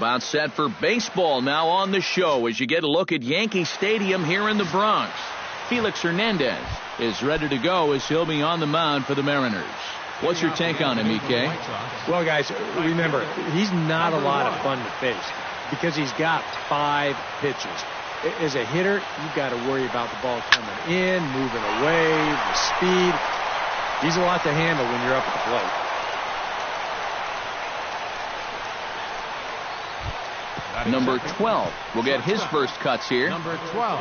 About set for baseball now on the show as you get a look at Yankee Stadium here in the Bronx. Felix Hernandez is ready to go as he'll be on the mound for the Mariners. What's your take on him, EK? Well, guys, remember, he's not a lot of fun to face because he's got 5 pitches. As a hitter, you've got to worry about the ball coming in, moving away, the speed. He's a lot to handle when you're up at the plate. Number 12 will get his first cuts here. Number 12.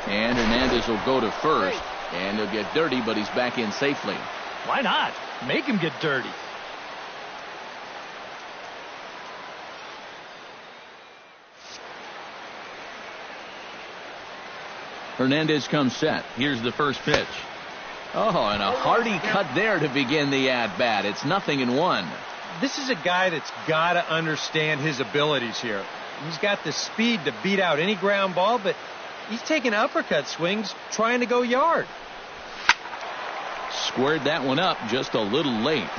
And Hernandez will go to first, and he'll get dirty, but he's back in safely. Why not? Make him get dirty. Hernandez comes set. Here's the first pitch. Oh, and a hearty cut there to begin the at-bat. It's 0-1. This is a guy that's got to understand his abilities here. He's got the speed to beat out any ground ball, but he's taking uppercut swings trying to go yard. Squared that one up just a little late.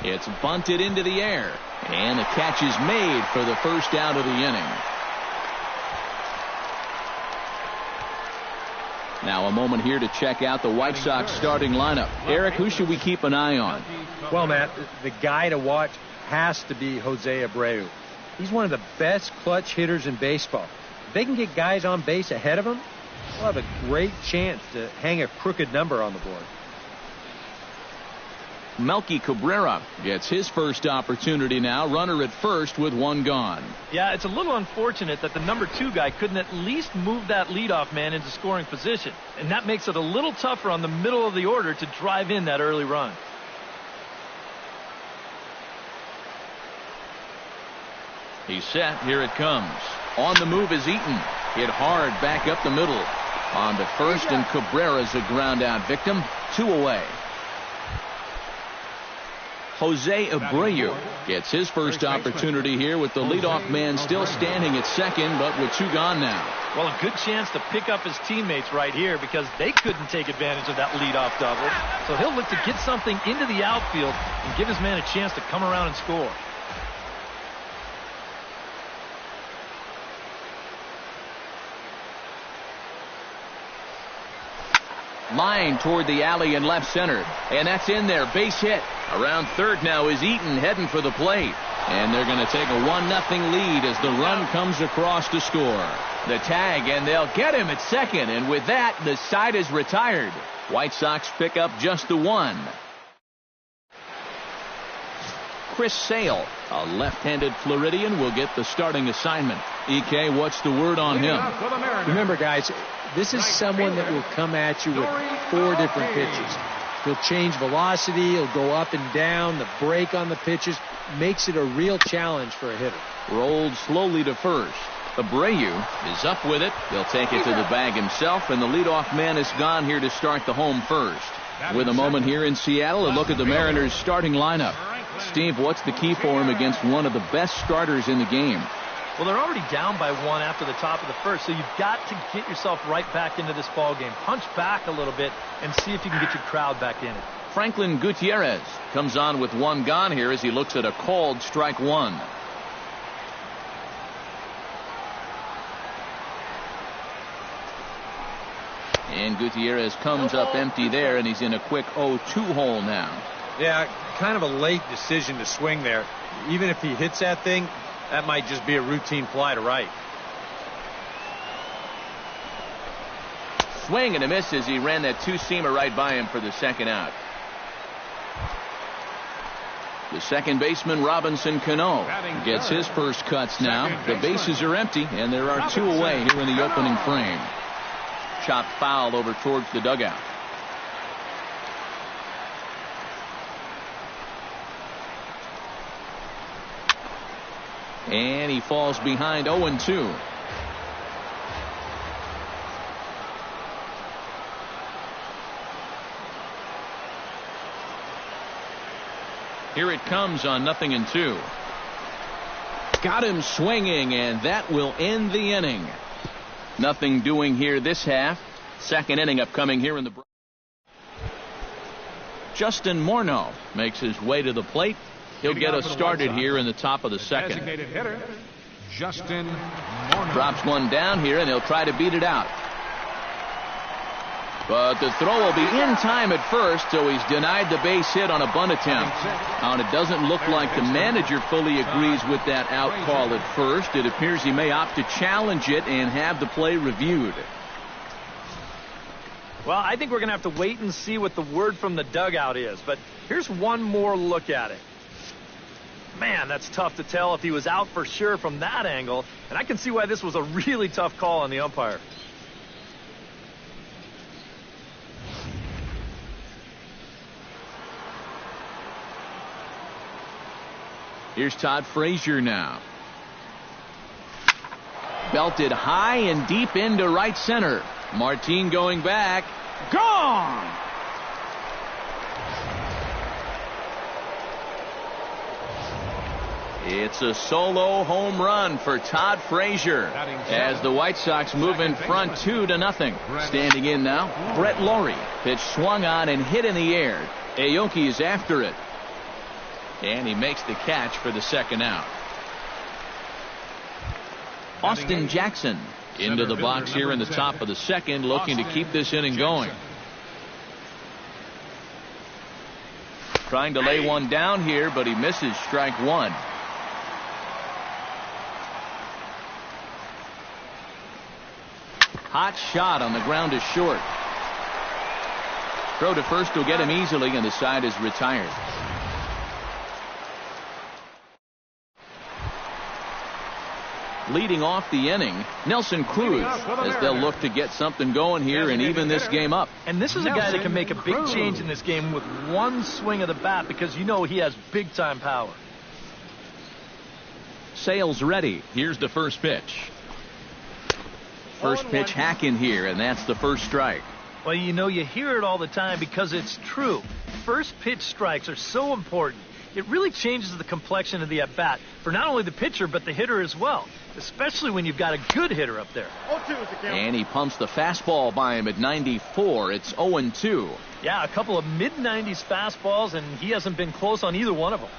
It's bunted into the air, and the catch is made for the first out of the inning. Now a moment here to check out the White Sox starting lineup. Eric, who should we keep an eye on? Well, Matt, the guy to watch has to be Jose Abreu. He's one of the best clutch hitters in baseball. If they can get guys on base ahead of him, they'll have a great chance to hang a crooked number on the board. Melky Cabrera gets his first opportunity now. Runner at first with 1 gone. Yeah, it's a little unfortunate that the number 2 guy couldn't at least move that leadoff man into scoring position. And that makes it a little tougher on the middle of the order to drive in that early run. He's set. Here it comes. On the move is Eaton. Hit hard back up the middle. On to first, and Cabrera's a ground out victim. 2 away. Jose Abreu gets his first opportunity here with the leadoff man still standing at second, but with 2 gone now. Well, a good chance to pick up his teammates right here because they couldn't take advantage of that leadoff double. So he'll look to get something into the outfield and give his man a chance to come around and score. Line toward the alley in left center, and that's in there. Base hit. Around third now is Eaton heading for the plate, and they're going to take a 1-0 lead as the run comes across to score. The tag, and they'll get him at second, and with that the side is retired. White Sox pick up just the 1. Chris Sale, a left-handed Floridian, will get the starting assignment. EK, what's the word on him? Remember, guys, this is someone that will come at you with 4 different pitches. He'll change velocity, he'll go up and down, the break on the pitches makes it a real challenge for a hitter. Rolled slowly to first. Abreu is up with it. He'll take it to the bag himself, and the leadoff man is gone here to start the home first. With a moment here in Seattle, a look at the Mariners starting lineup. Steve, what's the key for him against one of the best starters in the game? Well, they're already down by 1 after the top of the first, so you've got to get yourself right back into this ball game. Punch back a little bit and see if you can get your crowd back in it. Franklin Gutierrez comes on with 1 gone here as he looks at a called strike 1. And Gutierrez comes up empty there, and he's in a quick 0-2 hole now. Yeah, kind of a late decision to swing there. Even if he hits that thing, that might just be a routine fly to right. Swing and a miss as he ran that 2-seamer right by him for the second out. The second baseman, Robinson Cano, gets his first cuts now. The bases are empty, and there are 2 away here in the opening frame. Chopped foul over towards the dugout. And he falls behind 0-2. Here it comes on 0-2. Got him swinging, and that will end the inning. Nothing doing here this half. Second inning upcoming here in the. Justin Morneau makes his way to the plate. He'll get us started here in the top of the second. Designated hitter, Justin Morneau. Drops one down here, and he'll try to beat it out. But the throw will be in time at first, so he's denied the base hit on a bunt attempt. And it doesn't look like the manager fully agrees with that out call at first. It appears he may opt to challenge it and have the play reviewed. Well, I think we're going to have to wait and see what the word from the dugout is. But here's one more look at it. Man, that's tough to tell if he was out for sure from that angle. And I can see why this was a really tough call on the umpire. Here's Todd Frazier now. Belted high and deep into right center. Martin going back. Gone! It's a solo home run for Todd Frazier as the White Sox move in front 2-0. Standing in now, Brett Laurie. Pitch swung on and hit in the air. Aoki is after it. And he makes the catch for the second out. Austin Jackson into the box here in the top of the second, looking to keep this inning going. Trying to lay one down here, but he misses strike one. Hot shot on the ground is short. Throw to first will get him easily, and the side is retired. Leading off the inning, Nelson Cruz, as they'll look to get something going here and even this game up. And this is a guy that can make a big change in this game with one swing of the bat, because you know he has big-time power. Sales ready. Here's the first pitch. First pitch hack in here, and that's the first strike. Well, you know, you hear it all the time because it's true. First pitch strikes are so important. It really changes the complexion of the at-bat for not only the pitcher, but the hitter as well, especially when you've got a good hitter up there. And he pumps the fastball by him at 94. It's 0-2. Yeah, a couple of mid-90s fastballs, and he hasn't been close on either one of them.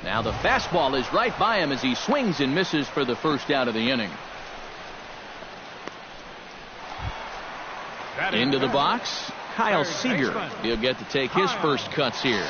Now the fastball is right by him as he swings and misses for the first out of the inning. Into the box, Kyle Seager. He'll get to take his first cuts here.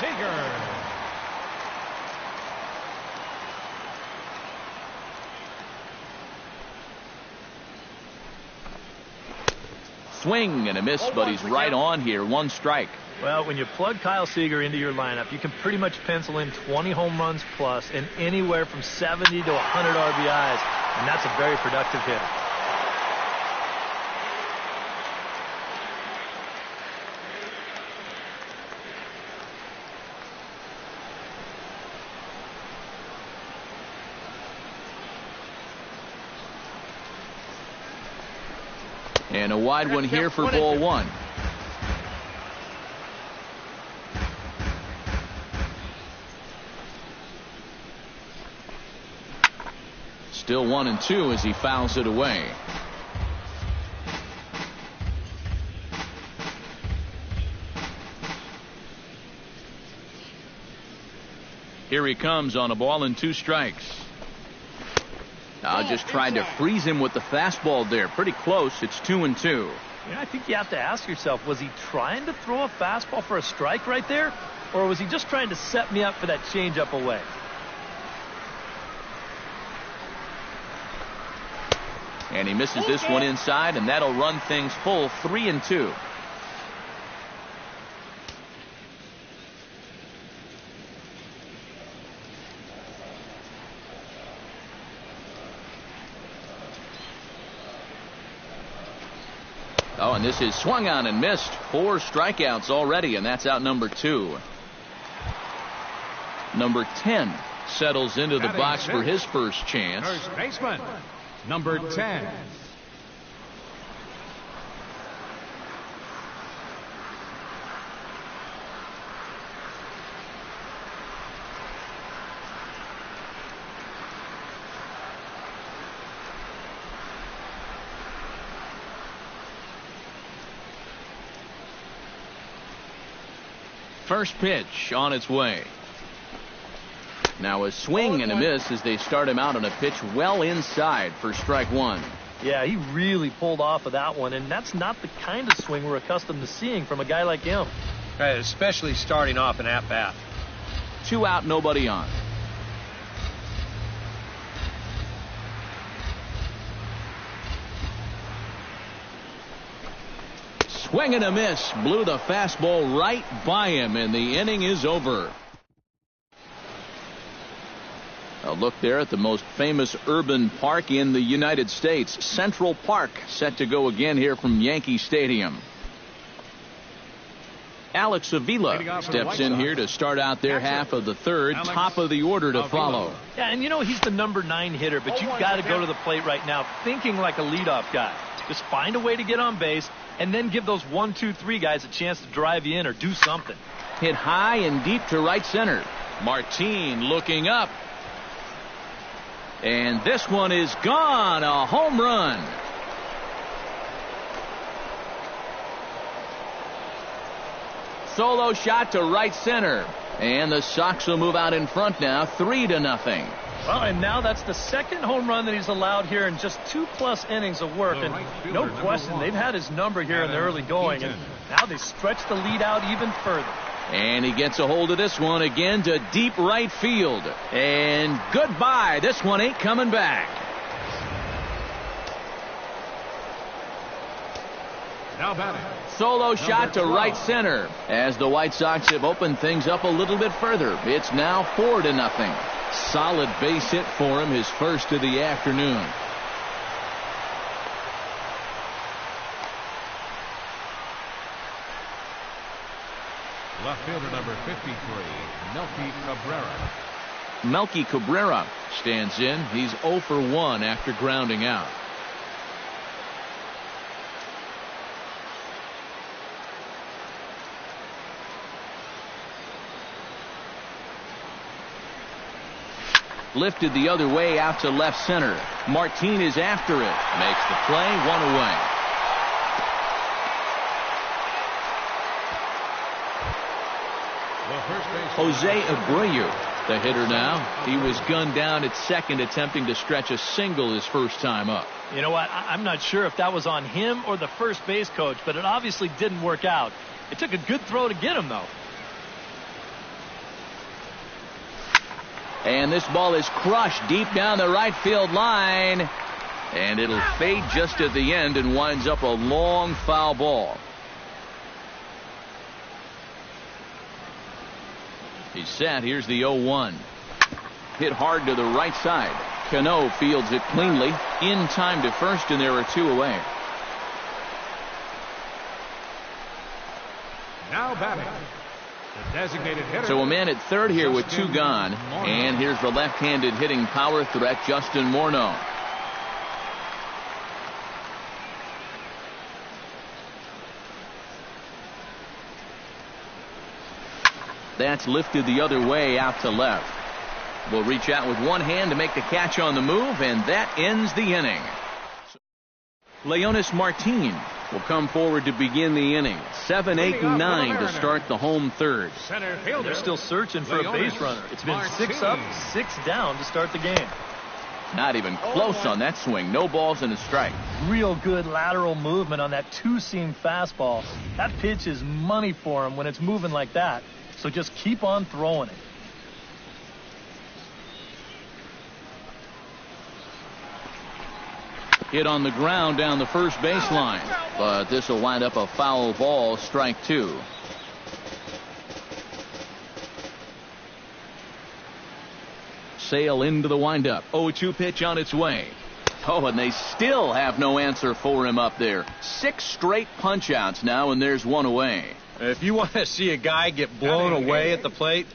Swing and a miss, but he's right on here. One strike. Well, when you plug Kyle Seager into your lineup, you can pretty much pencil in 20 home runs plus and anywhere from 70 to 100 RBIs, and that's a very productive hitter. And a wide one here for ball one. Still 1-2 as he fouls it away. Here he comes on a ball and 2 strikes. Just tried to freeze him with the fastball there. Pretty close. It's 2-2. You know, I think you have to ask yourself, was he trying to throw a fastball for a strike right there? Or was he just trying to set me up for that changeup away? And he misses this one inside, and that'll run things full 3-2. Oh, and this is swung on and missed. 4 strikeouts already, and that's out number 2. Number 10 settles into the box for his first chance. First baseman, number 10. First pitch on its way. Now a swing and a miss as they start him out on a pitch well inside for strike one. Yeah, he really pulled off of that one, and that's not the kind of swing we're accustomed to seeing from a guy like him. Right, especially starting off an at-bat. 2 out, nobody on. Swing and a miss. Blew the fastball right by him, and the inning is over. A look there at the most famous urban park in the United States, Central Park, set to go again here from Yankee Stadium. Alex Avila steps in here to start out their half of the third, top of the order to follow. Yeah, and you know he's the number 9 hitter, but you've got to go to the plate right now thinking like a leadoff guy. Just find a way to get on base, and then give those 1, 2, 3 guys a chance to drive you in or do something. Hit high and deep to right center. Martin looking up. And this one is gone. A home run. Solo shot to right center. And the Sox will move out in front now, 3-0. Well, and now that's the second home run that he's allowed here in just 2+ innings of work. And no question, they've had his number here in the early going. And now they stretch the lead out even further. And he gets a hold of this one again to deep right field. And goodbye. This one ain't coming back. Now batting. Solo shot to right center as the White Sox have opened things up a little bit further. It's now 4-0. Solid base hit for him, his first of the afternoon. Left fielder number 53, Melky Cabrera. Melky Cabrera stands in. He's 0 for 1 after grounding out. Lifted the other way out to left center. Martin is after it. Makes the play, 1 away. Jose Abreu, the hitter now. He was gunned down at second, attempting to stretch a single his first time up. You know what? I'm not sure if that was on him or the first base coach, but it obviously didn't work out. It took a good throw to get him, though. And this ball is crushed deep down the right field line. And it'll fade just at the end and winds up a long foul ball. He's set. Here's the 0-1. Hit hard to the right side. Cano fields it cleanly. In time to first, and there are 2 away. Now batting. The designated hitter. So a man at third here with 2 gone. And here's the left-handed hitting power threat, Justin Morneau. That's lifted the other way out to left. Will reach out with one hand to make the catch on the move, and that ends the inning. Leonis Martin will come forward to begin the inning. 7, 8, and 9 to start the home third. They're still searching for a base runner. It's been 6 up, 6 down to start the game. Not even close on that swing. No balls and a strike. Real good lateral movement on that 2-seam fastball. That pitch is money for him when it's moving like that. So just keep on throwing it. Hit on the ground down the first baseline. But this will wind up a foul ball, strike 2. Sale into the windup. 0-2 pitch on its way. Oh, and they still have no answer for him up there. 6 straight punch-outs now, and there's 1 away. If you want to see a guy get blown away at the plate,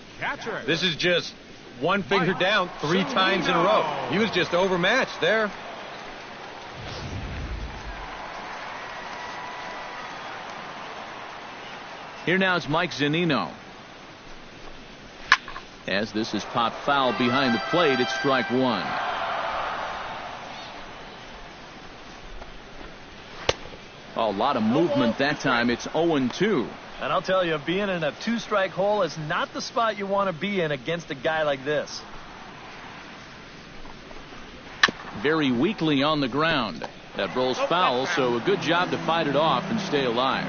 this is just one finger down 3 times in a row. He was just overmatched there. Here now is Mike Zunino. As this is popped foul behind the plate, it's strike 1. A lot of movement that time. It's 0-2. And I'll tell you, being in a two-strike hole is not the spot you want to be in against a guy like this. Very weakly on the ground. That rolls foul, so a good job to fight it off and stay alive.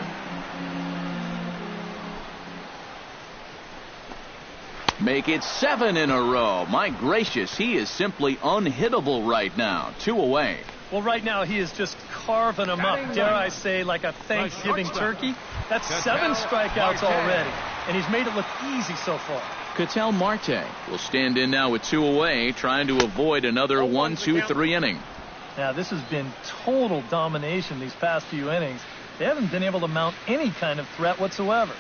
Make it 7 in a row. My gracious, he is simply unhittable right now. 2 away. Well, right now he is just carving them up, dare I say, like a Thanksgiving turkey. That's 7 strikeouts already, and he's made it look easy so far. Ketel Marte will stand in now with 2 away, trying to avoid another 1-2-3 inning. Now, this has been total domination these past few innings. They haven't been able to mount any kind of threat whatsoever.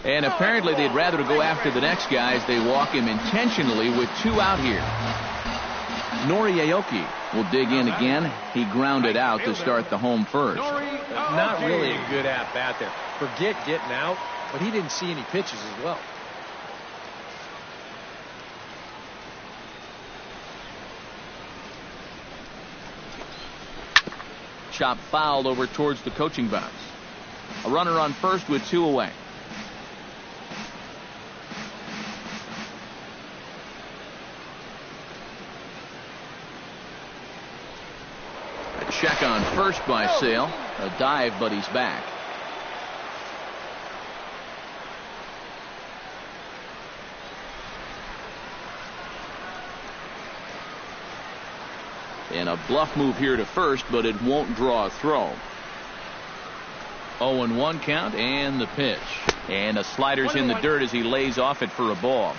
And apparently they'd rather go after the next guy as they walk him intentionally with 2 out here. Noriaoki will dig in again. He grounded out to start the home first. Not really a good at-bat there. Forget getting out, but he didn't see any pitches as well. Chop fouled over towards the coaching box. A runner on first with 2 away. Check on first by Sale. A dive, but he's back. And a bluff move here to first, but it won't draw a throw. 0-1 count and the pitch. And a slider's in the dirt as he lays off it for a ball.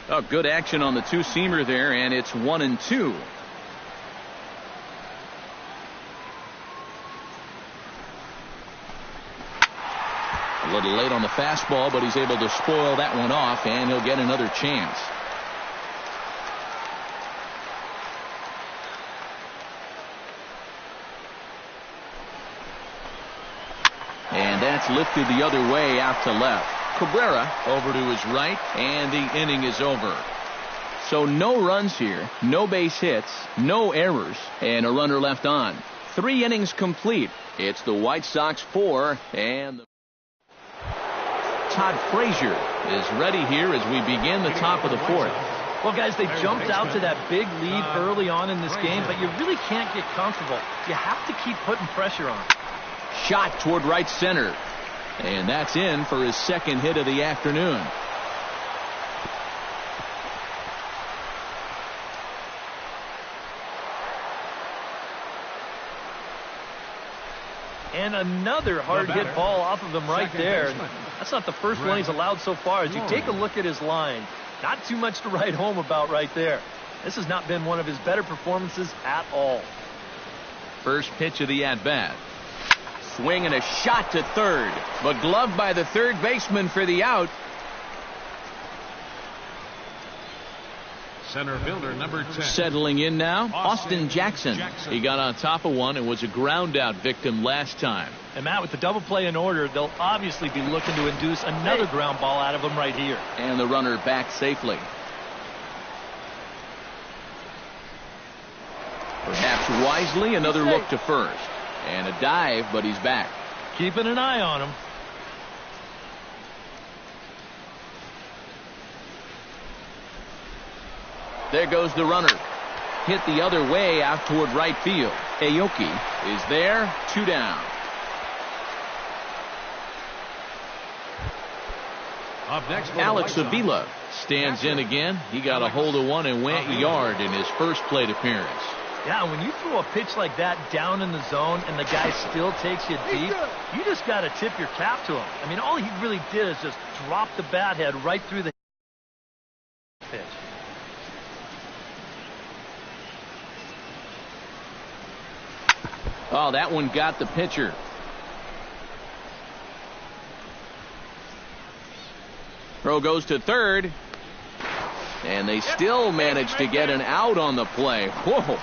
Oh, good action on the two-seamer there, and it's 1-2. A little late on the fastball, but he's able to spoil that one off, and he'll get another chance. And that's lifted the other way out to left. Cabrera over to his right, and the inning is over. So no runs here, no base hits, no errors, and a runner left on. 3 innings complete. It's the White Sox 4, and Todd Frazier is ready here as we begin the top of the 4th. Well, guys, they jumped out to that big lead early on in this game, but you really can't get comfortable. You have to keep putting pressure on. Shot toward right center. And that's in for his 2nd hit of the afternoon. And another hard hit ball off of him right there. That's not the first one he's allowed so far. As you take a look at his line, not too much to write home about right there. This has not been one of his better performances at all. First pitch of the at-bat. Swing and a shot to third, but gloved by the third baseman for the out. Center fielder number 10. Settling in now, Austin Jackson. He got on top of one and was a ground out victim last time. And Matt, with the double play in order, they'll obviously be looking to induce another ground ball out of him right here. And the runner back safely. Perhaps wisely, another look to first. And a dive, but he's back. Keeping an eye on him. There goes the runner. Hit the other way out toward right field. Aoki is there, 2 down. Up next, Alex Avila stands in again. He got a hold of one and went yard in his first plate appearance. Yeah, when you throw a pitch like that down in the zone and the guy still takes you deep, you just got to tip your cap to him. I mean, all he really did is just drop the bat head right through the pitch. Oh, that one got the pitcher. Throw goes to third. And they still manage to get an out on the play. Whoa.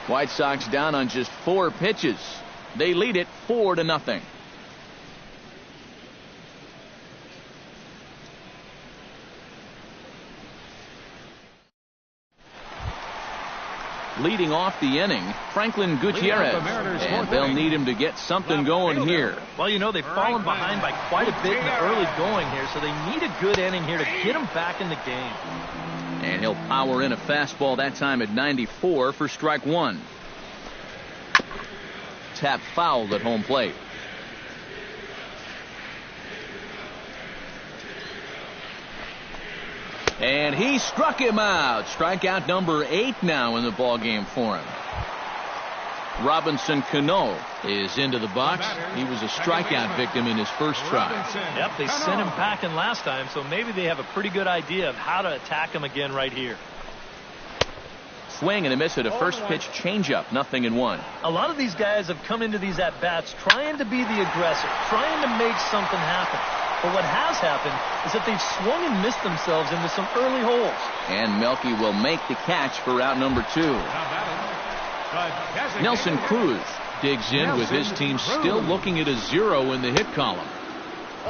White Sox down on just 4 pitches. They lead it 4-0. leading off the inning, Franklin Gutierrez. And they'll need him to get something going here. Well, you know, they've fallen behind by quite a bit in the early going here, so they need a good inning here to get them back in the game. And he'll power in a fastball that time at 94 for strike one. Tap fouled at home plate. And he struck him out. Strikeout number 8 now in the ballgame for him. Robinson Cano is into the box. He was a strikeout victim in his first try. Yep, they sent him packing last time, so maybe they have a pretty good idea of how to attack him again right here. Swing and a miss at a first pitch changeup, 0-1. A lot of these guys have come into these at-bats trying to be the aggressor, trying to make something happen. But what has happened is that they've swung and missed themselves into some early holes. And Melky will make the catch for out number 2. Nelson Cruz digs in with his team still looking at a 0 in the hit column.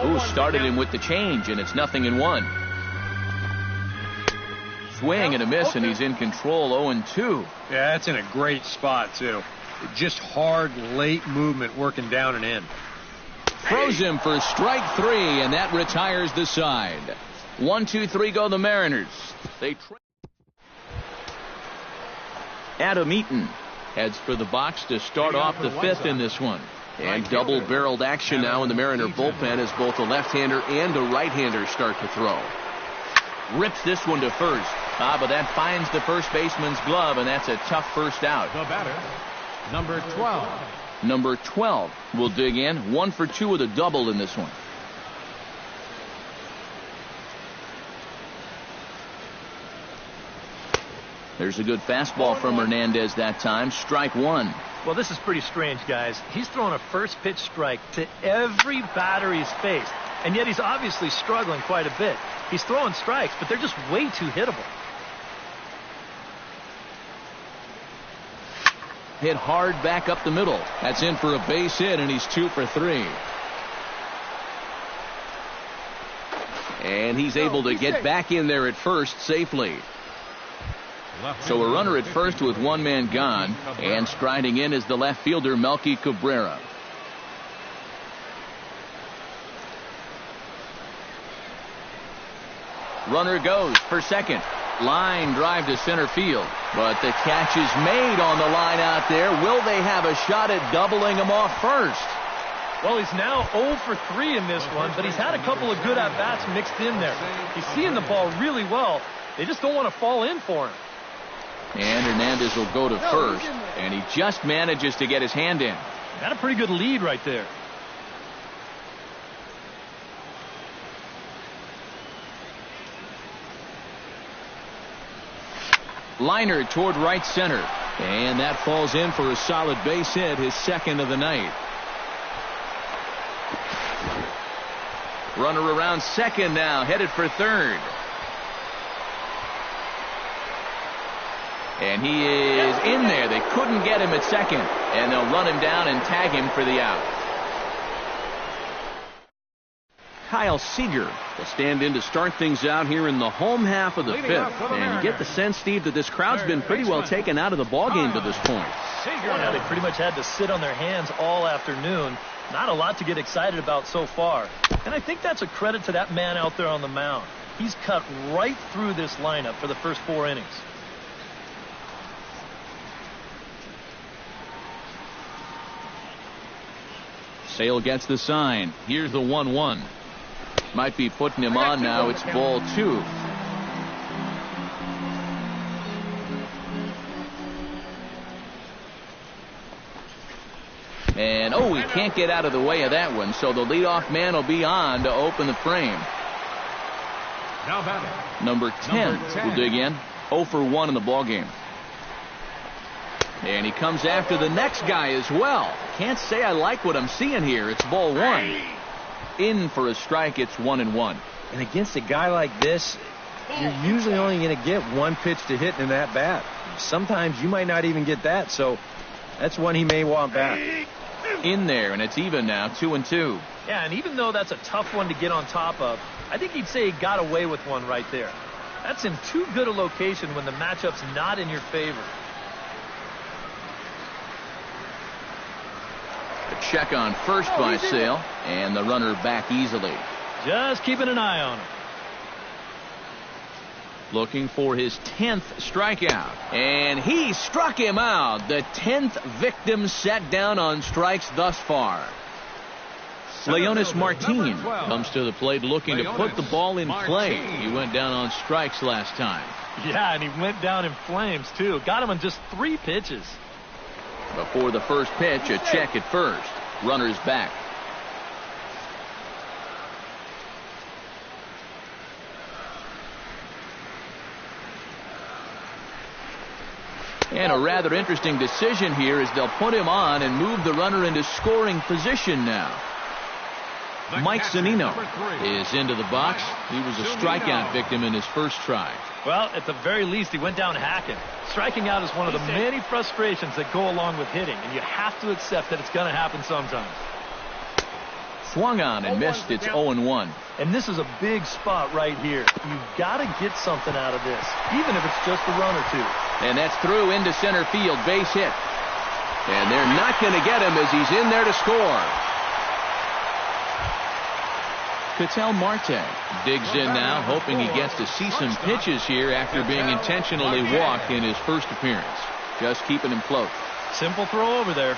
Who started him with the change, and it's 0-1. Swing and a miss, and he's in control, 0-2. Yeah, that's in a great spot, too. Just hard, late movement working down and in. Throws him for strike 3, and that retires the side. 1-2-3 go the Mariners. Adam Eaton heads for the box to start off the 5th in this one. And double-barreled action now in the Mariner bullpen as both a left-hander and a right-hander start to throw. Rips this one to first. But that finds the first baseman's glove, and that's a tough first out. The batter, number 12. Number 12 will dig in. 1 for 2 with a double in this one. There's a good fastball from Hernandez that time. Strike 1. Well, this is pretty strange, guys. He's throwing a first pitch strike to every batter he's faced, and yet he's obviously struggling quite a bit. He's throwing strikes, but they're just way too hittable. Hit hard back up the middle. That's in for a base hit, and he's 2 for 3. And he's able to get back in there at first safely. So a runner at first with one man gone, and striding in is the left fielder, Melky Cabrera. Runner goes for second. Line drive to center field, but the catch is made on the line out there. Will they have a shot at doubling him off first? Well, he's now 0 for 3 in this one, but he's had a couple of good at-bats mixed in there. He's seeing the ball really well. They just don't want to fall in for him. And Hernandez will go to first, and he just manages to get his hand in. Got a pretty good lead right there. Liner toward right center, and that falls in for a solid base hit, his second of the night. Runner around second now, headed for third. And he is in there. They couldn't get him at second, and they'll run him down and tag him for the out. Kyle Seager will stand in to start things out here in the home half of the 5th. And you get the sense, Steve, that this crowd's been pretty well taken out of the ballgame to this point. Yeah, they pretty much had to sit on their hands all afternoon. Not a lot to get excited about so far. And I think that's a credit to that man out there on the mound. He's cut right through this lineup for the first 4 innings. Sale gets the sign. Here's the 1-1. Might be putting him on now. It's ball 2. And, he can't get out of the way of that one, so the leadoff man will be on to open the frame. Now batting. Number 10 will dig in. 0 for 1 in the ballgame. And he comes after the next guy as well. Can't say I like what I'm seeing here. It's ball 1. In for a strike, it's 1-1. And against a guy like this, you're usually only going to get one pitch to hit in that bat. Sometimes you might not even get that, so that's one he may want back. In there, and it's even now, 2-2. Yeah, and even though that's a tough one to get on top of, I think he'd say he got away with one right there. That's in too good a location when the matchup's not in your favor. A check on first by Sale, and the runner back easily. Just keeping an eye on him. Looking for his 10th strikeout. And he struck him out. The 10th victim set down on strikes thus far. Leonis Martin comes to the plate looking to put the ball in play. He went down on strikes last time. Yeah, and he went down in flames, too. Got him on just 3 pitches. Before the first pitch, a check at first. Runners back. And a rather interesting decision here as they'll put him on and move the runner into scoring position now. Mike Zunino is into the box. He was a strikeout victim in his first try. Well, at the very least, he went down hacking. Striking out is one of the many frustrations that go along with hitting, and you have to accept that it's going to happen sometimes. Swung on and missed. It's 0-1. And this is a big spot right here. You've got to get something out of this, even if it's just a run or two. And that's through into center field. Base hit. And they're not going to get him as he's in there to score. Ketel Marte digs in now, hoping he gets to see some pitches here after being intentionally walked in his first appearance. Just keeping him close. Simple throw over there.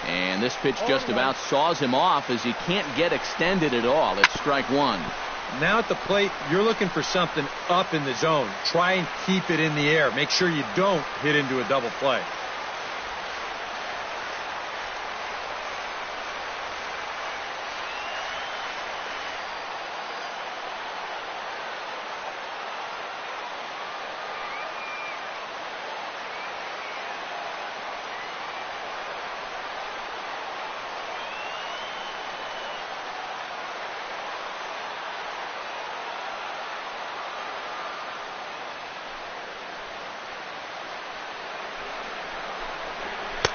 And this pitch just about saws him off as he can't get extended at all. It's strike one. Now at the plate, you're looking for something up in the zone. Try and keep it in the air. Make sure you don't hit into a double play.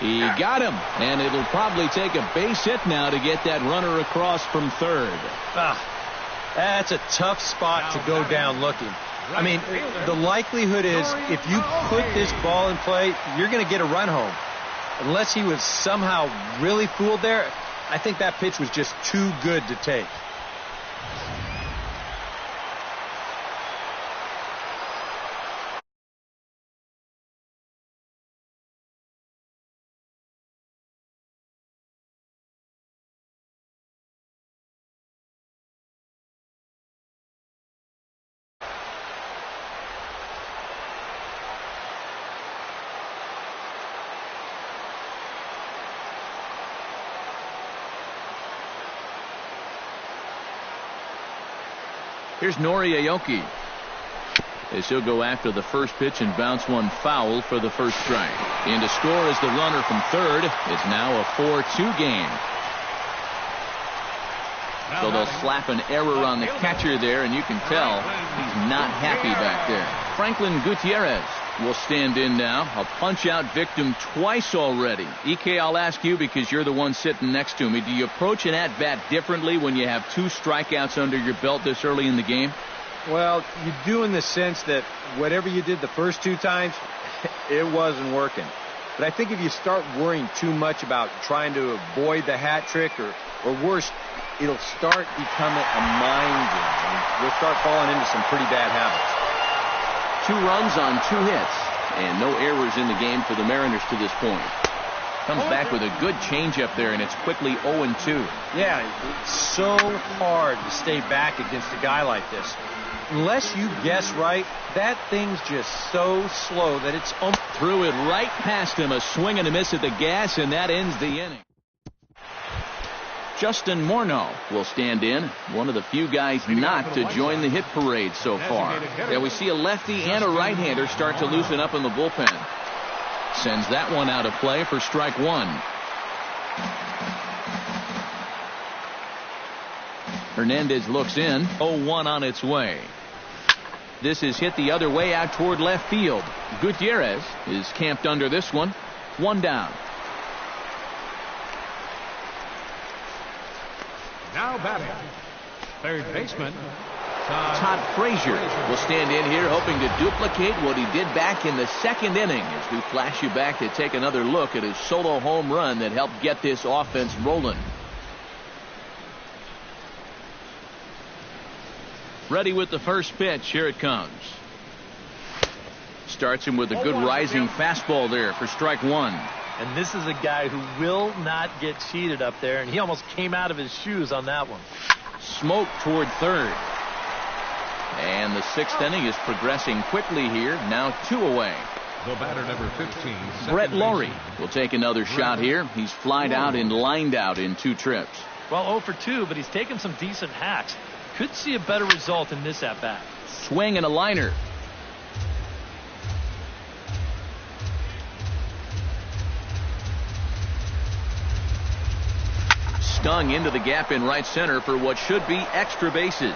He got him, and it'll probably take a base hit now to get that runner across from third. That's a tough spot to go down looking. I mean, the likelihood is if you put this ball in play, you're going to get a run home. Unless he was somehow really fooled there, I think that pitch was just too good to take. Here's Nori Aoki. As he'll go after the first pitch and bounce one foul for the first strike. In to score is the runner from third. It's now a 4-2 game. So they'll slap an error on the catcher there, and you can tell he's not happy back there. Franklin Gutierrez will stand in now. A punch-out victim twice already. EK, I'll ask you because you're the one sitting next to me. Do you approach an at-bat differently when you have 2 strikeouts under your belt this early in the game? Well, you do in the sense that whatever you did the first 2 times, it wasn't working. But I think if you start worrying too much about trying to avoid the hat trick or worse, it'll start becoming a mind game. And you'll start falling into some pretty bad habits. 2 runs on 2 hits, and no errors in the game for the Mariners to this point. Comes back with a good changeup there, and it's quickly 0-2. Yeah, it's so hard to stay back against a guy like this. Unless you guess right, that thing's just so slow that it's... Threw it right past him, a swing and a miss at the gas, and that ends the inning. Justin Morneau will stand in, one of the few guys not to join the hit parade so far. There we see a lefty and a right-hander start to loosen up in the bullpen. Sends that one out of play for strike one. Hernandez looks in, 0-1 on its way. This is hit the other way out toward left field. Gutierrez is camped under this one. 1 down. Now batting, third baseman, Todd Frazier will stand in here hoping to duplicate what he did back in the second inning as we flash you back to take another look at his solo home run that helped get this offense rolling. Ready with the first pitch. Here it comes. Starts him with a good rising fastball there for strike one. And this is a guy who will not get cheated up there, and he almost came out of his shoes on that one. Smoke toward third. And the sixth inning is progressing quickly here. Now 2 away. The batter, number 15. Brett Laurie will take another shot here. He's flied out and lined out in 2 trips. Well, 0 for 2, but he's taken some decent hacks. Could see a better result in this at-bat. Swing and a liner. Stung into the gap in right center for what should be extra bases.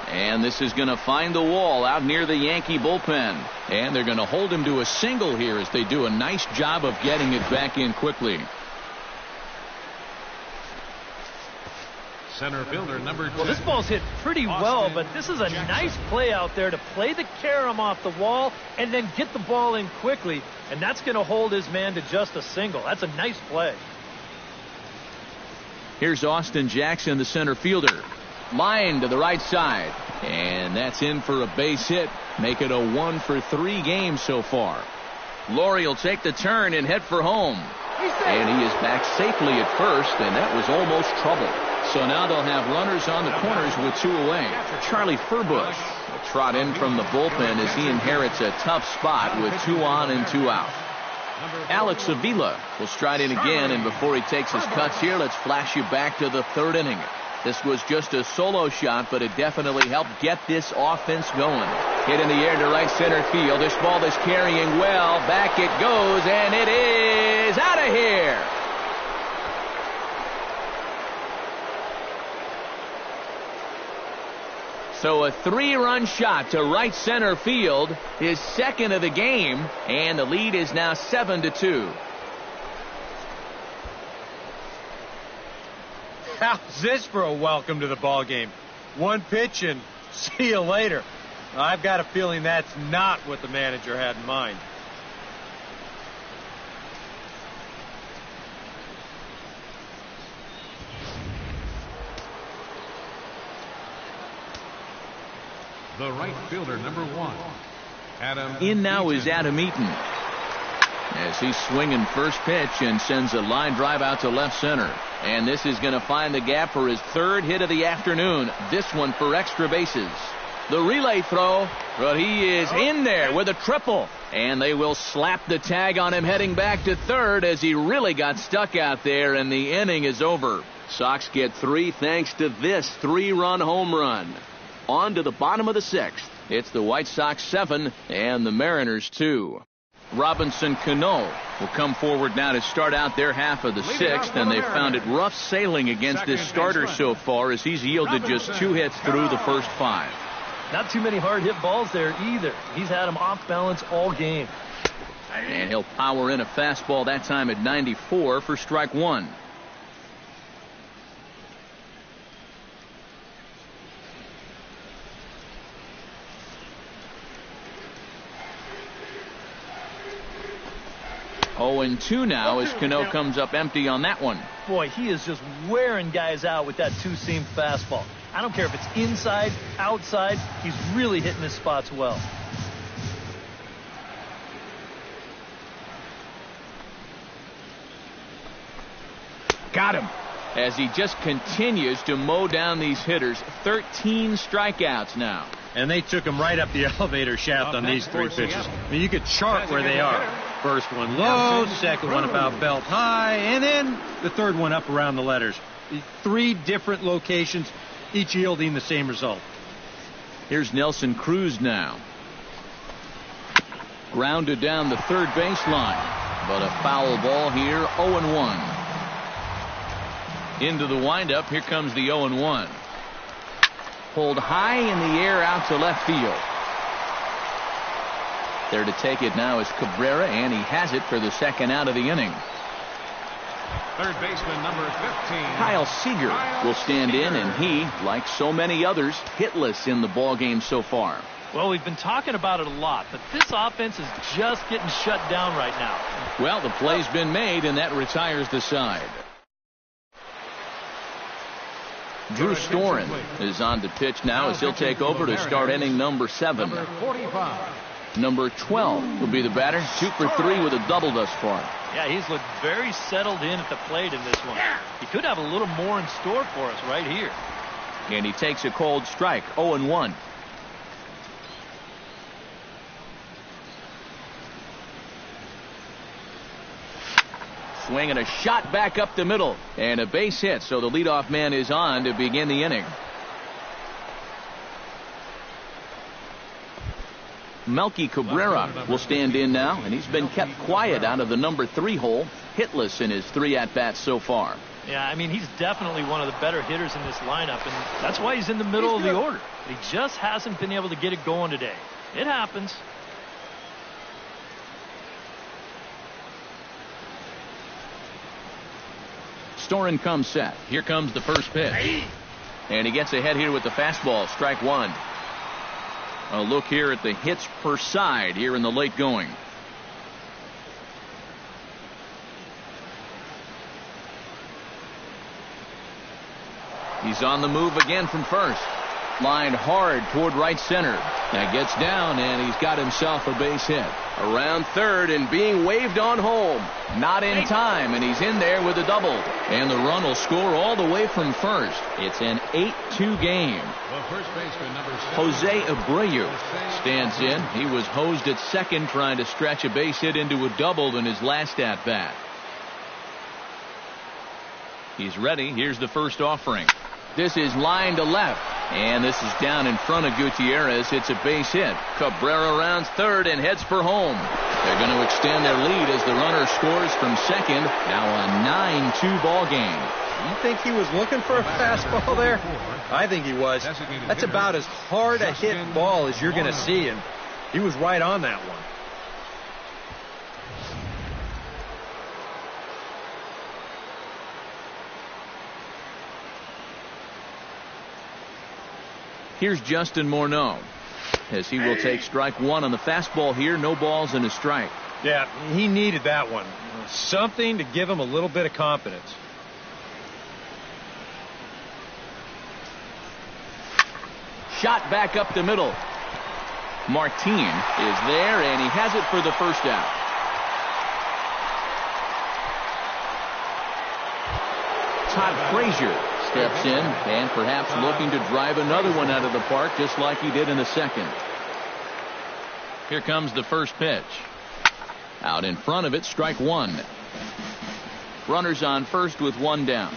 And this is going to find the wall out near the Yankee bullpen. And they're going to hold him to a single here as they do a nice job of getting it back in quickly. Center fielder, number 10. Well, this ball's hit pretty well, but this is a nice play out there to play the carom off the wall and then get the ball in quickly. And that's going to hold his man to just a single. That's a nice play. Here's Austin Jackson, the center fielder. Line to the right side. And that's in for a base hit. Make it a 1 for 3 game so far. Laurie will take the turn and head for home. And he is back safely at first, and that was almost trouble. So now they'll have runners on the corners with 2 away. Charlie Furbush will trot in from the bullpen as he inherits a tough spot with 2 on and 2 out. Alex Avila will stride in again, and before he takes his cuts here, let's flash you back to the 3rd inning. This was just a solo shot, but it definitely helped get this offense going. Hit in the air to right center field. This ball is carrying well. Back it goes, and it is out of here. So a 3-run shot to right center field, his second of the game, and the lead is now 7-2. How's this for a welcome to the ball game? 1 pitch and see you later. I've got a feeling that's not what the manager had in mind. The right fielder, number 1. Adam. In now is Adam Eaton, as he's swinging first pitch and sends a line drive out to left center. And this is going to find the gap for his 3rd hit of the afternoon. This one for extra bases. The relay throw, but he is in there with a triple. And they will slap the tag on him heading back to 3rd as he really got stuck out there, and the inning is over. Sox get 3 thanks to this 3-run home run. On to the bottom of the 6th. It's the White Sox 7 and the Mariners 2. Robinson Cano will come forward now to start out their half of the 6th, and they've found it rough sailing against this starter so far as he's yielded just 2 hits through the first 5. Not too many hard hit balls there either. He's had them off balance all game. And he'll power in a fastball that time at 94 for strike 1. And 2 now as Cano comes up empty on that one. Boy, he is just wearing guys out with that 2-seam fastball. I don't care if it's inside, outside, he's really hitting his spots well. Got him. As he just continues to mow down these hitters. 13 strikeouts now. And they took him right up the elevator shaft on these 3 pitches. I mean, you could chart where they are. First one low, second one about belt high, and then the 3rd one up around the letters. 3 different locations, each yielding the same result. Here's Nelson Cruz now. Grounded down the 3rd baseline, but a foul ball here, 0-1. Into the windup, here comes the 0-1. Pulled high in the air out to left field. There to take it now is Cabrera, and he has it for the 2nd out of the inning. Third baseman number 15. Kyle Seager will stand in, and he, like so many others, hitless in the ballgame so far. Well, we've been talking about it a lot, but this offense is just getting shut down right now. Well, the play's been made, and that retires the side. Drew Storen is on the pitch now as he'll take over to start inning number 7. Number 45. Number 12 will be the batter. 2 for 3 with a double thus far. Yeah, he's looked very settled in at the plate in this one. He could have a little more in store for us right here. And he takes a cold strike, 0-1. Swing and a shot back up the middle. And a base hit, so the leadoff man is on to begin the inning. Melky Cabrera will stand in now, and he's been kept quiet out of the number 3 hole, hitless in his 3 at-bats so far. Yeah, I mean, he's definitely one of the better hitters in this lineup, and that's why he's in the middle of the order. He just hasn't been able to get it going today. It happens. Storen comes set. Here comes the first pitch. And he gets ahead here with the fastball, strike 1. A look here at the hits per side here in the late going. He's on the move again from first. Lined hard toward right center. That gets down, and he's got himself a base hit. Around third and being waved on home. Not in time, and he's in there with a double. And the run will score all the way from first. It's an 8-2 game. The first baseman number 7. Jose Abreu stands in. He was hosed at second trying to stretch a base hit into a double in his last at-bat. He's ready. Here's the first offering. This is line to left. And this is down in front of Gutierrez. It's a base hit. Cabrera rounds third and heads for home. They're going to extend their lead as the runner scores from second. Now a 9-2 ball game. You think he was looking for a fastball there? I think he was. That's about as hard a hit ball as you're going to see, and he was right on that one. Here's Justin Morneau as he will take strike 1 on the fastball here. No balls and a strike. Yeah, he needed that one. Something to give him a little bit of confidence. Shot back up the middle. Martin is there, and he has it for the first out. Todd Frazier steps in and perhaps looking to drive another one out of the park just like he did in the second. Here comes the first pitch. Out in front of it, strike 1. Runners on first with 1 down.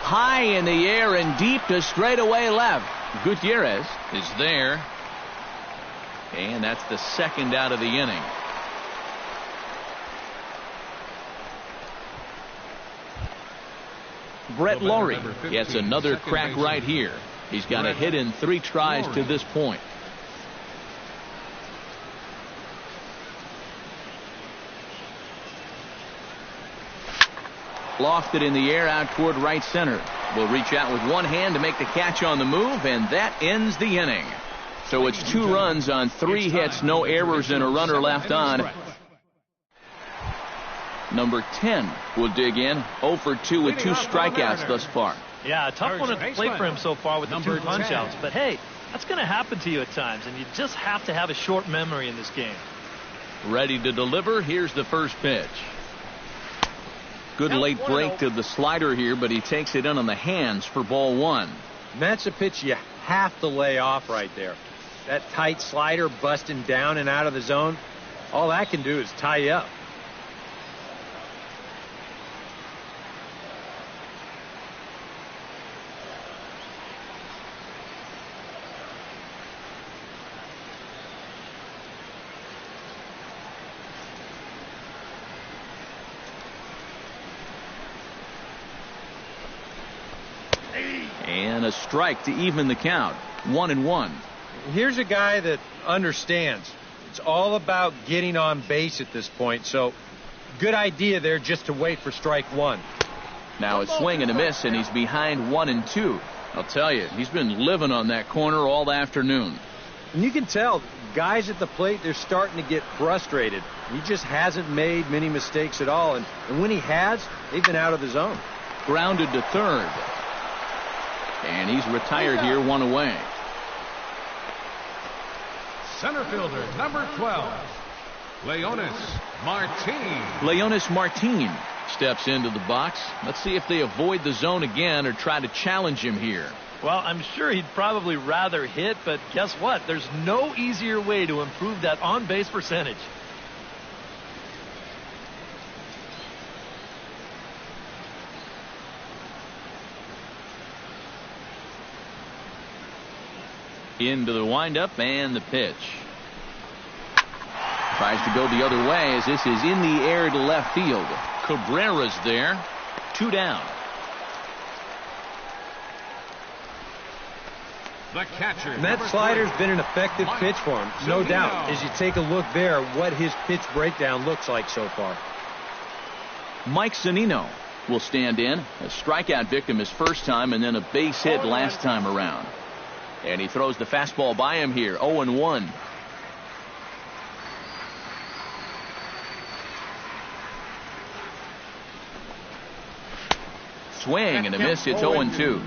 High in the air and deep to straightaway left. Gutierrez is there. And that's the second out of the inning. Brett Laurie gets another crack right here. He's got a hit in 3 tries to this point. Lofted in the air out toward right center. Will reach out with one hand to make the catch on the move, and that ends the inning. So it's 2 runs on 3 hits, no errors, and a runner left on. Number 10 will dig in, 0 for 2 with 2 strikeouts thus far. Yeah, a tough one at the plate for him so far with the 2 punch-outs. But hey, that's going to happen to you at times, and you just have to have a short memory in this game. Ready to deliver. Here's the first pitch. Good late break to the slider here, but he takes it in on the hands for ball 1. And that's a pitch you have to lay off right there. That tight slider busting down and out of the zone, all that can do is tie you up. And a strike to even the count. 1-1. Here's a guy that understands. It's all about getting on base at this point, so good idea there just to wait for strike one. Now a swing and a miss, and he's behind 1-2. I'll tell you, he's been living on that corner all afternoon. And you can tell, guys at the plate, they're starting to get frustrated. He just hasn't made many mistakes at all, and when he has, they've been out of the zone. Grounded to third. And he's retired here, one away. Center fielder, number 12, Leonis Martin. Leonis Martin steps into the box. Let's see if they avoid the zone again or try to challenge him here. Well, I'm sure he'd probably rather hit, but guess what? There's no easier way to improve that on-base percentage. Into the windup and the pitch. Tries to go the other way as this is in the air to left field. Cabrera's there. 2 down. The catcher. And that slider's been an effective pitch for him, no doubt. As you take a look there, what his pitch breakdown looks like so far. Mike Zunino will stand in. A strikeout victim his first time, and then a base hit last time around. And he throws the fastball by him here. 0-1. Swing and a miss. It's 0-2.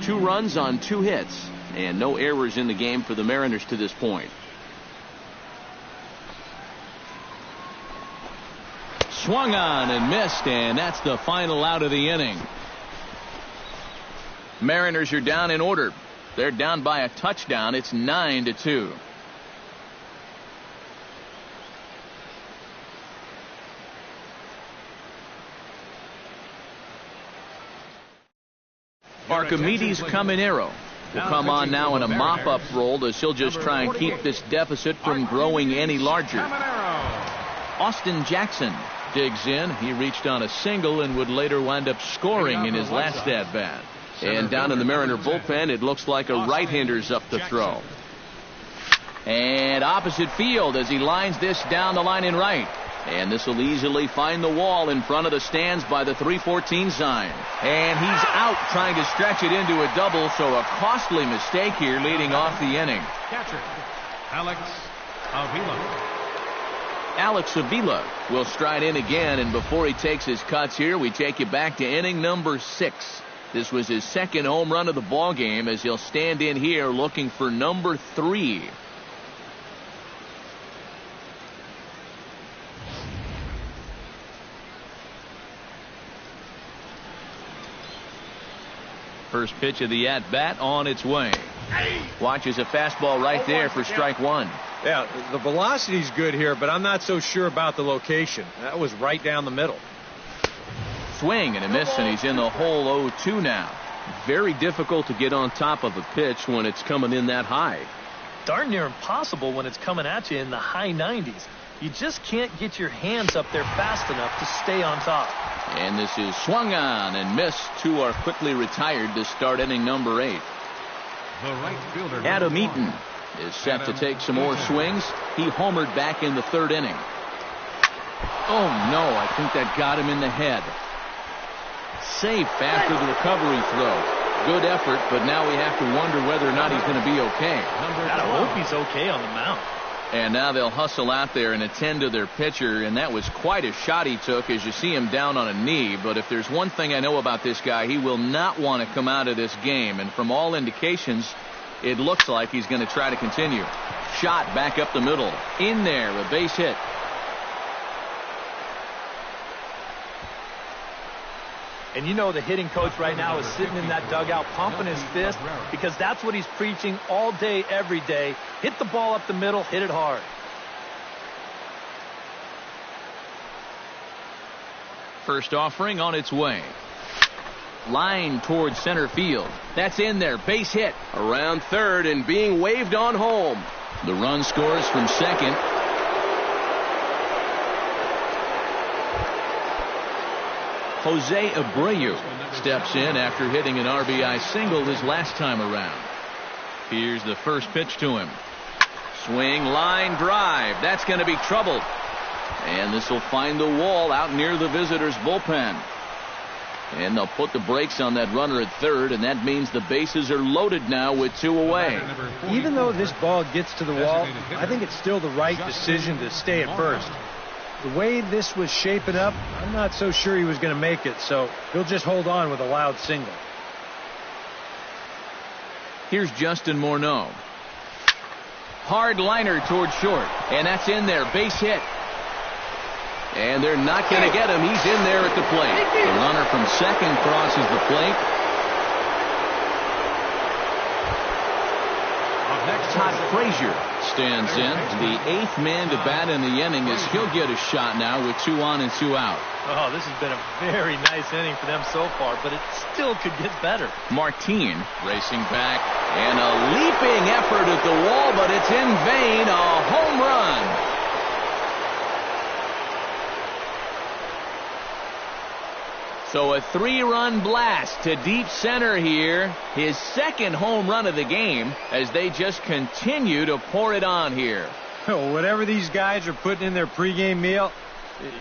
2 runs on 2 hits. And no errors in the game for the Mariners to this point. Swung on and missed, and that's the final out of the inning. Mariners are down in order. They're down by a touchdown. It's 9-2. Archimedes Caminero will come on now in a mop-up role as he'll just try and keep this deficit from growing any larger. Austin Jackson digs in. He reached on a single and would later wind up scoring in his last at-bat. And down in the Mariner bullpen, it looks like a right-hander's up to throw. And opposite field as he lines this down the line in right. And this will easily find the wall in front of the stands by the 314 sign. And he's out trying to stretch it into a double, so a costly mistake here leading off the inning. Catcher, Alex Avila. Alex Avila will stride in again, and before he takes his cuts here, we take you back to inning number 6. This was his second home run of the ball game as he'll stand in here looking for number 3. First pitch of the at-bat on its way. Watches a fastball right there for strike 1. Yeah, the velocity's good here, but I'm not so sure about the location. That was right down the middle. Swing and a miss, and he's in the hole 0-2 now. Very difficult to get on top of a pitch when it's coming in that high. Darn near impossible when it's coming at you in the high 90s. You just can't get your hands up there fast enough to stay on top. And this is swung on and missed. 2 are quickly retired to start inning number 8. The right fielder, Adam Eaton is set to take some more swings. He homered back in the 3rd inning. Oh, no, I think that got him in the head. Safe after the recovery throw. Good effort, but now we have to wonder whether or not he's going to be okay. I hope he's okay on the mound. And now they'll hustle out there and attend to their pitcher, and that was quite a shot he took as you see him down on a knee. But if there's one thing I know about this guy, he will not want to come out of this game. And from all indications, it looks like he's going to try to continue. Shot back up the middle. In there, a base hit. And you know the hitting coach right now is sitting in that dugout pumping his fist because that's what he's preaching all day, every day. Hit the ball up the middle, hit it hard. First offering on its way. Line towards center field. That's in there. Base hit. Around third and being waved on home. The run scores from second. Jose Abreu steps in after hitting an RBI single his last time around. Here's the first pitch to him. Swing, line drive. That's going to be trouble. And this will find the wall out near the visitors' bullpen. And they'll put the brakes on that runner at third, and that means the bases are loaded now with 2 away. Even though this ball gets to the wall, I think it's still the right decision to stay at first. The way this was shaping up, I'm not so sure he was going to make it, so he'll just hold on with a loud single. Here's Justin Morneau. Hard liner toward short, and that's in there. Base hit. And they're not going to get him. He's in there at the plate. The runner from second crosses the plate. Todd Frazier stands in. The 8th man to bat in the inning as he'll get a shot now with 2 on and 2 out. Oh, this has been a very nice inning for them so far, but it still could get better. Martin racing back, and a leaping effort at the wall, but it's in vain. A home run. So a 3-run blast to deep center here. His second home run of the game as they just continue to pour it on here. Whatever these guys are putting in their pregame meal,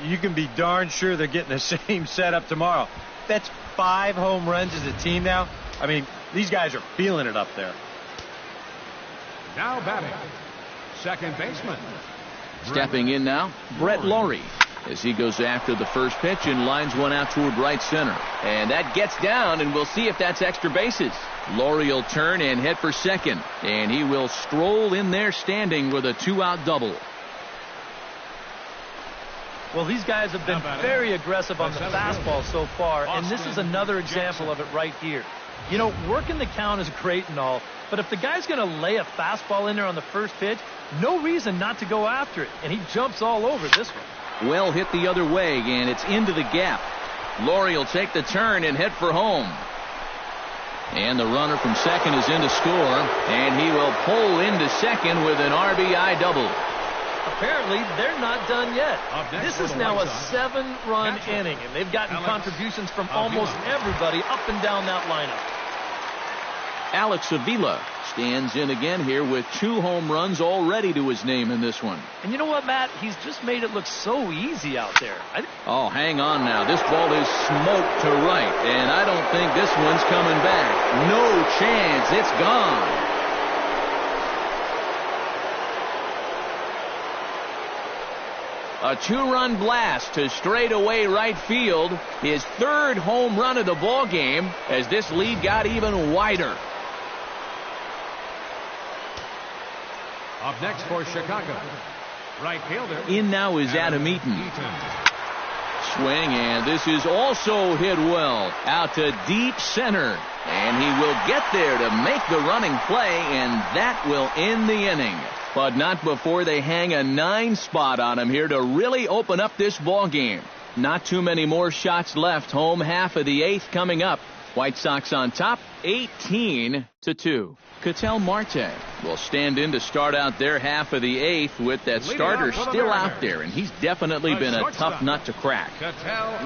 you can be darn sure they're getting the same setup tomorrow. That's 5 home runs as a team now. I mean, these guys are feeling it up there. Now batting, second baseman. Stepping in now, Brett Laurie, as he goes after the first pitch and lines one out toward right center. And that gets down, and we'll see if that's extra bases. Laurie will turn and head for second, and he will stroll in there standing with a 2-out double. Well, these guys have been very aggressive on the fastball so far, and this is another example of it right here. You know, working the count is great and all, but if the guy's going to lay a fastball in there on the first pitch, no reason not to go after it, and he jumps all over this one. Well hit the other way, and it's into the gap. Laurie will take the turn and head for home. And the runner from second is in to score, and he will pull into second with an RBI double. Apparently, they're not done yet. This is now a 7-run inning, and they've gotten contributions from almost everybody up and down that lineup. Alex Avila stands in again here with 2 home runs already to his name in this one. And you know what, Matt? He's just made it look so easy out there. Oh, hang on now. This ball is smoked to right, and I don't think this one's coming back. No chance. It's gone. A 2-run blast to straightaway right field. His 3rd home run of the ball game as this lead got even wider. Up next for Chicago, right fielder. In now is Adam Eaton. Swing, and this is also hit well out to deep center. And he will get there to make the running play, and that will end the inning. But not before they hang a 9 spot on him here to really open up this ball game. Not too many more shots left. Home half of the 8th coming up. White Sox on top, 18-2. Ketel Marte will stand in to start out their half of the 8th with that starter still out there, and he's definitely been a tough nut to crack.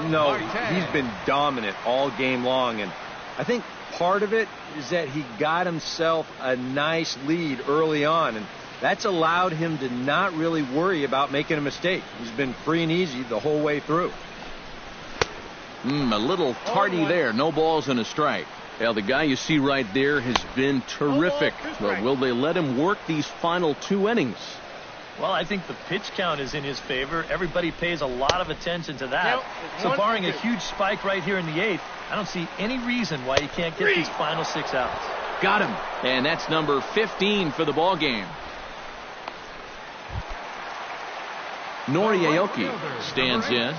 No, he's been dominant all game long, and I think part of it is that he got himself a nice lead early on, and that's allowed him to not really worry about making a mistake. He's been free and easy the whole way through. A little tardy there. No balls and a strike. Well, the guy you see right there has been terrific. But will they let him work these final 2 innings? Well, I think the pitch count is in his favor. Everybody pays a lot of attention to that. So barring a huge spike right here in the 8th, I don't see any reason why he can't get these final 6 outs. Got him. And that's number 15 for the ball game. Nori Aoki stands in.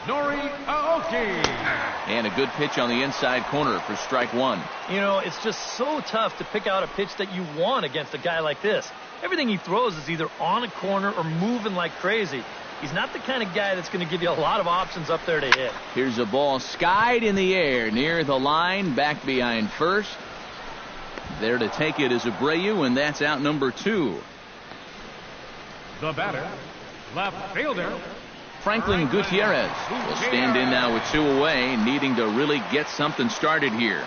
Nori Aoki. And a good pitch on the inside corner for strike 1. You know, it's just so tough to pick out a pitch that you want against a guy like this. Everything he throws is either on a corner or moving like crazy. He's not the kind of guy that's going to give you a lot of options up there to hit. Here's a ball skied in the air near the line, back behind first. There to take it is Abreu, and that's out number 2. The batter, left fielder Franklin Gutierrez will stand in now with 2 away, needing to really get something started here.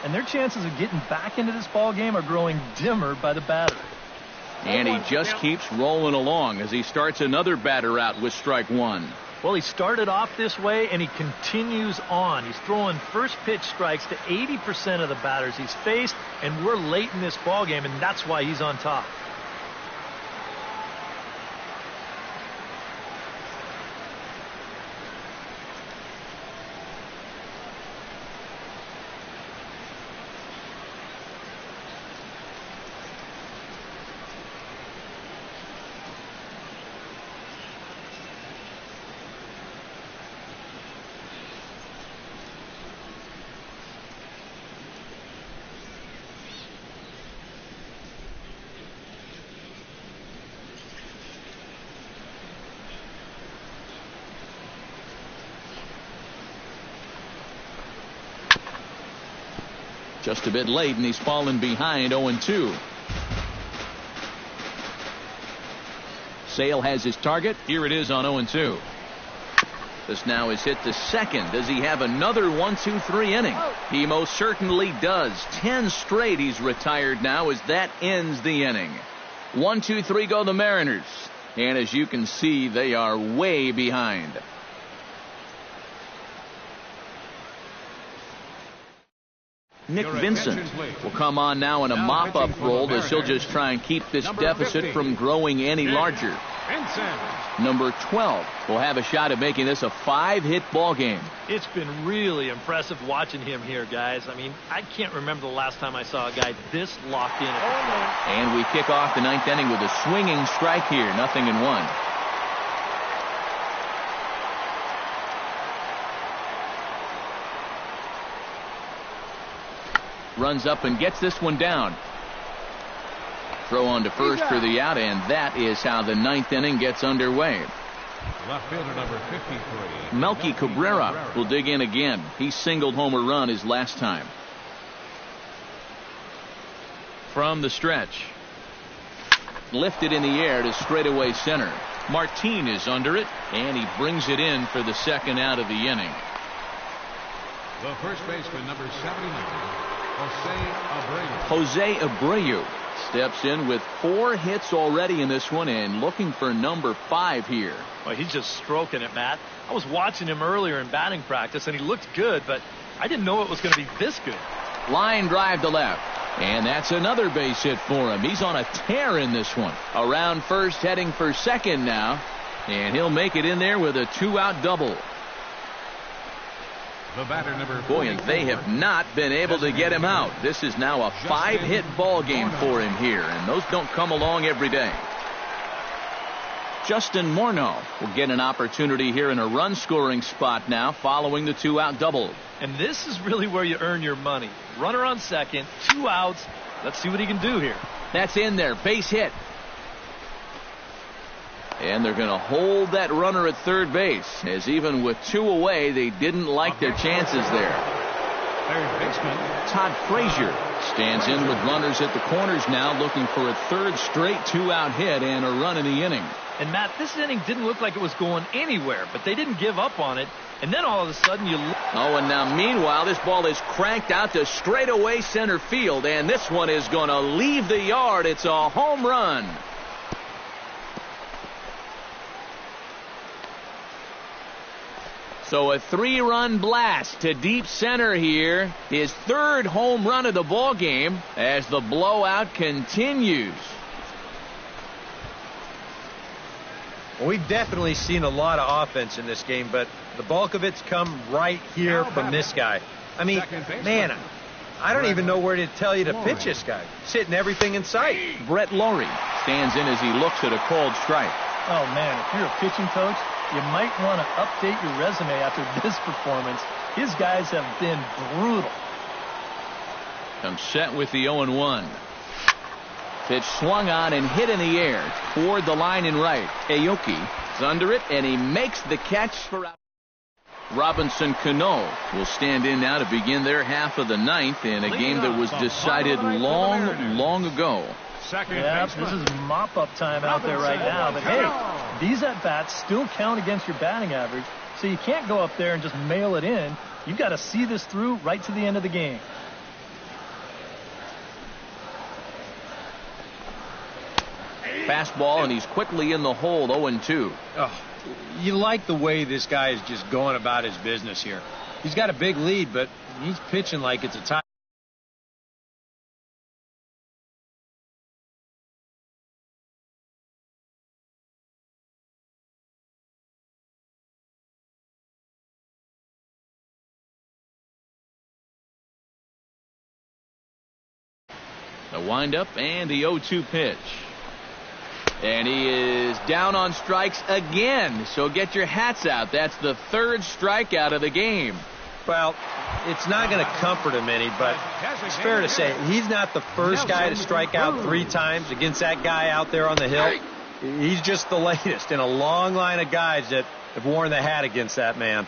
and their chances of getting back into this ball game are growing dimmer by the batter. And he just keeps rolling along as he starts another batter out with strike one. Well, he started off this way, and he continues on. He's throwing first pitch strikes to 80% of the batters he's faced, and we're late in this ball game, and that's why he's on top. Just a bit late, and he's fallen behind 0-2. Sale has his target. Here it is on 0-2. This now is hit to second. Does he have another 1-2-3 inning? He most certainly does. 10 straight he's retired now as that ends the inning. 1-2-3 go the Mariners. And as you can see, they are way behind. Nick Vincent will come on now in a mop-up role as he'll just try and keep this deficit from growing any larger. Number 12 will have a shot at making this a 5-hit ball game. It's been really impressive watching him here, guys. I mean, I can't remember the last time I saw a guy this locked in at the plate. And we kick off the 9th inning with a swinging strike here, 0-1. Runs up and gets this one down. Throw on to first for the out, and that is how the 9th inning gets underway. Left fielder number 53. Melky Cabrera will dig in again. He singled home a run his last time. From the stretch. Lifted in the air to straightaway center. Martin is under it, and he brings it in for the second out of the inning. The first baseman, number 79. Jose Abreu steps in with 4 hits already in this one and looking for number 5 here. Well, he's just stroking it, Matt. I was watching him earlier in batting practice, and he looked good, but I didn't know it was going to be this good. Line drive to left, and that's another base hit for him. He's on a tear in this one. Around first, heading for second now, and he'll make it in there with a 2-out double. The batter, number Boy, and they have not been able to get him out. This is now a 5-hit ball game for him here, and those don't come along every day. Justin Morneau will get an opportunity here in a run-scoring spot now following the 2-out double. And this is really where you earn your money. Runner on second, 2 outs. Let's see what he can do here. That's in there, base hit. And they're going to hold that runner at third base, as even with 2 away, they didn't like their chances there. Third baseman Todd Frazier stands in with runners at the corners now, looking for a 3rd straight 2-out hit and a run in the inning. And Matt, this inning didn't look like it was going anywhere, but they didn't give up on it. And then all of a sudden you look. Oh, and now meanwhile, this ball is cranked out to straightaway center field, and this one is going to leave the yard. It's a home run. So a 3-run blast to deep center here. His 3rd home run of the ball game as the blowout continues. Well, we've definitely seen a lot of offense in this game, but the bulk of it's come right here from this guy. I mean, man, I don't even know where to tell you to pitch this guy. He's hitting everything in sight. Brett Laurie stands in as he looks at a called strike. Oh, man, if you're a pitching coach, you might want to update your resume after this performance. His guys have been brutal. Comes set with the 0-1. Pitch swung on and hit in the air toward the line and right. Aoki is under it, and he makes the catch for out. Robinson Cano will stand in now to begin their half of the 9th in a game that was decided long ago. Yeah, this is mop-up time out there right now. But, hey, these at-bats still count against your batting average, so you can't go up there and just mail it in. You've got to see this through right to the end of the game. fastball, and he's quickly in the hole, 0-2. Oh, you like the way this guy is just going about his business here. He's got a big lead, but he's pitching like it's a tie. The windup and the 0-2 pitch. And he is down on strikes again. So get your hats out. That's the third strikeout of the game. Well, it's not going to comfort him any, but it's fair to say he's not the first guy to strike out 3 times against that guy out there on the hill. He's just the latest in a long line of guys that have worn the hat against that man.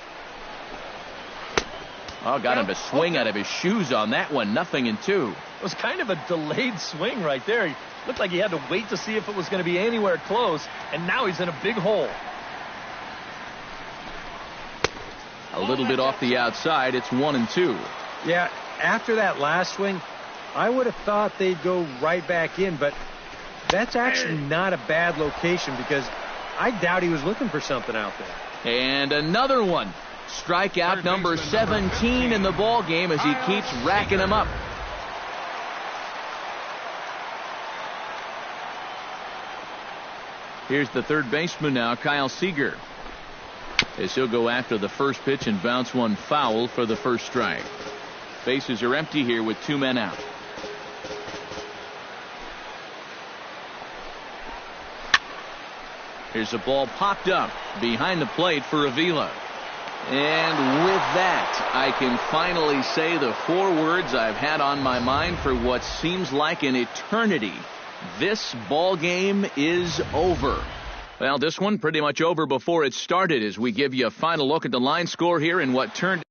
Oh, got him to swing out of his shoes on that one. 0-2. It was kind of a delayed swing right there. He looked like he had to wait to see if it was going to be anywhere close, and now he's in a big hole. A little bit off the outside. It's 1-2. Yeah, after that last swing, I would have thought they'd go right back in, but that's actually not a bad location because I doubt he was looking for something out there. And another one. Strikeout number 17 in the ball game as he keeps racking them up. Here's the third baseman now, Kyle Seager, as he'll go after the first pitch and bounce one foul for the first strike. Bases are empty here with 2 men out. Here's a ball popped up behind the plate for Avila. And with that, I can finally say the 4 words I've had on my mind for what seems like an eternity. This ball game is over. Well, this one pretty much over before it started as we give you a final look at the line score here in what turned